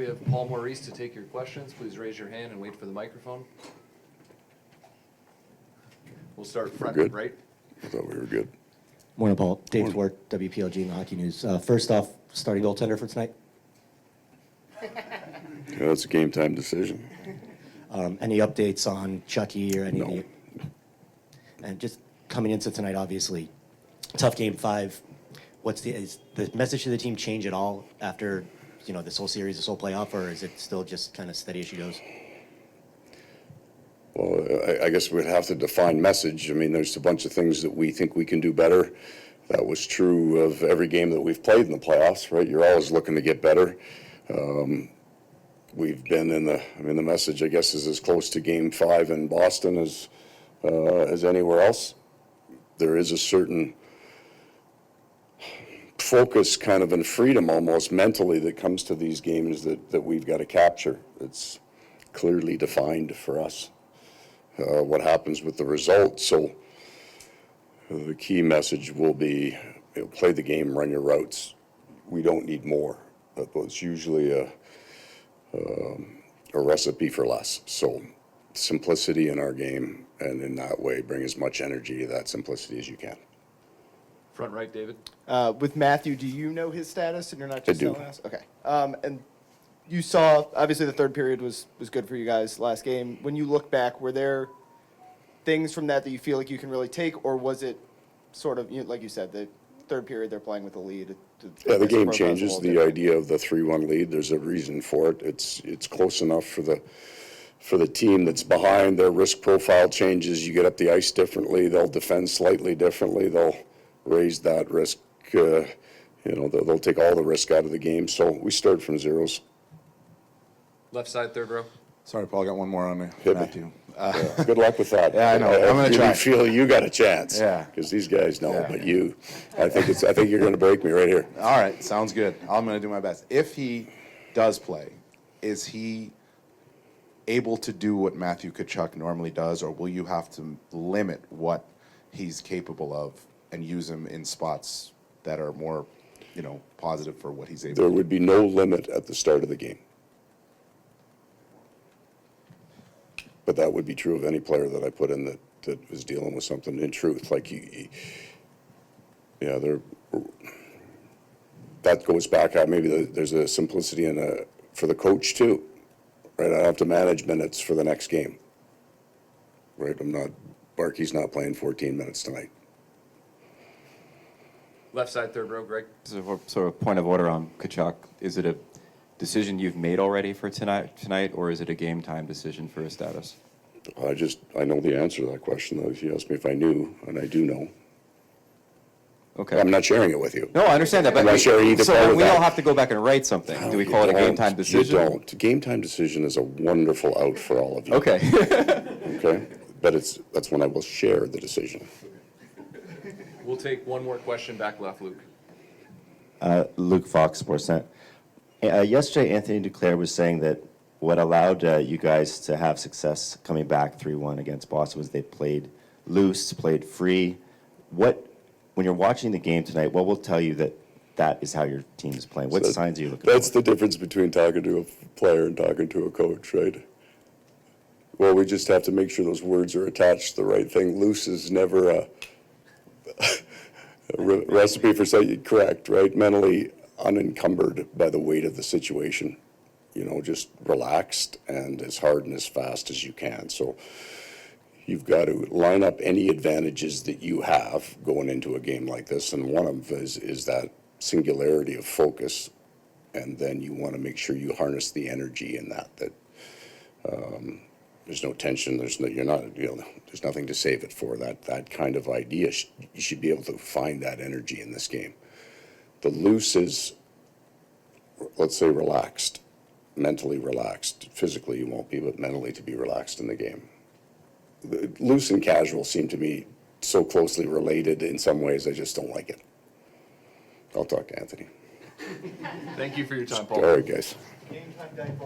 We have Paul Maurice to take your questions. Please raise your hand and wait for the microphone. We'll start front good. right. I thought we were good. Morning, Paul. Dave Ward, WPLG and the Hockey News. First off, starting goaltender for tonight? Yeah, that's a game time decision. Any updates on Chucky or any No. of the... And just coming into tonight, obviously, tough game 5. Is the message to the team change at all after, this whole series, this whole playoff, or is it still just kind of steady as she goes? Well, I guess we'd have to define message. I mean, there's a bunch of things that we think we can do better. That was true of every game that we've played in the playoffs, right? You're always looking to get better. We've been the message, I guess, is as close to game 5 in Boston as anywhere else. There is a certain focus kind of and freedom almost mentally that comes to these games that we've got to capture. It's clearly defined for us. What happens with the result. So the key message will be, play the game, run your routes. We don't need more. That was usually a recipe for less. So simplicity in our game, and in that way, bring as much energy to that simplicity as you can. Front right, David. With Matthew, do you know his status, and you're not just I do. telling us? Okay. And you saw, obviously, the third period was good for you guys last game. When you look back, were there things from that you feel like you can really take, or was it sort of, like you said, the third period they're playing with a lead? Yeah, the game changes. The idea of the 3-1 lead, there's a reason for it. It's close enough for the team that's behind. Their risk profile changes. You get up the ice differently. They'll defend slightly differently. They'll raise that risk. They'll take all the risk out of the game. So we start from zeros. Left side, third row. Sorry, Paul, I got one more on me. Hit me. Matthew. Yeah, good luck with that. Yeah, I know. I'm gonna really try. feel you got a chance. Yeah. Because these guys know, Yeah. but I think you're going to break me right here. All right, sounds good. I'm going to do my best. If he does play, is he able to do what Matthew Tkachuk normally does, or will you have to limit what he's capable of and use him in spots that are more, positive for what he's able There to do? would be no limit at the start of the game. But that would be true of any player that I put in that was dealing with something in truth. Like that goes back at maybe there's a simplicity for the coach too, right? I have to manage minutes for the next game, right? Barkey's not playing 14 minutes tonight. Left side, third row, Greg. So sort of point of order on Tkachuk, is it a decision you've made already for tonight, or is it a game time decision for his status? I know the answer to that question, though. If you asked me if I knew, and I do know. Okay. I'm not sharing it with you. No, I understand that, but I'm not sharing either part so of we that. all have to go back and write something. Do we call it a game time decision? You don't. Game time decision is a wonderful out for all of you. Okay. Okay? But that's when I will share the decision. We'll take one more question back left, Luke. Luke Fox, Sportsnet. Yesterday, Anthony Duclair was saying that what allowed you guys to have success coming back 3-1 against Boston was they played loose, played free. When you're watching the game tonight, what will tell you that is how your team is playing? What signs are you looking for? That's the difference between talking to a player and talking to a coach, right? Well, we just have to make sure those words are attached to the right thing. Loose is never a recipe for saying correct, right? Mentally unencumbered by the weight of the situation. Just relaxed and as hard and as fast as you can. So you've got to line up any advantages that you have going into a game like this, and one of them is that singularity of focus, and then you want to make sure you harness the energy in that there's no tension, there's nothing to save it for. That kind of idea, you should be able to find that energy in this game. The loose is, let's say, relaxed, mentally relaxed. Physically you won't be, but mentally to be relaxed in the game. The loose and casual seem to me so closely related in some ways, I just don't like it. I'll talk to Anthony. Thank you for your time, Paul. All right, guys. Game time,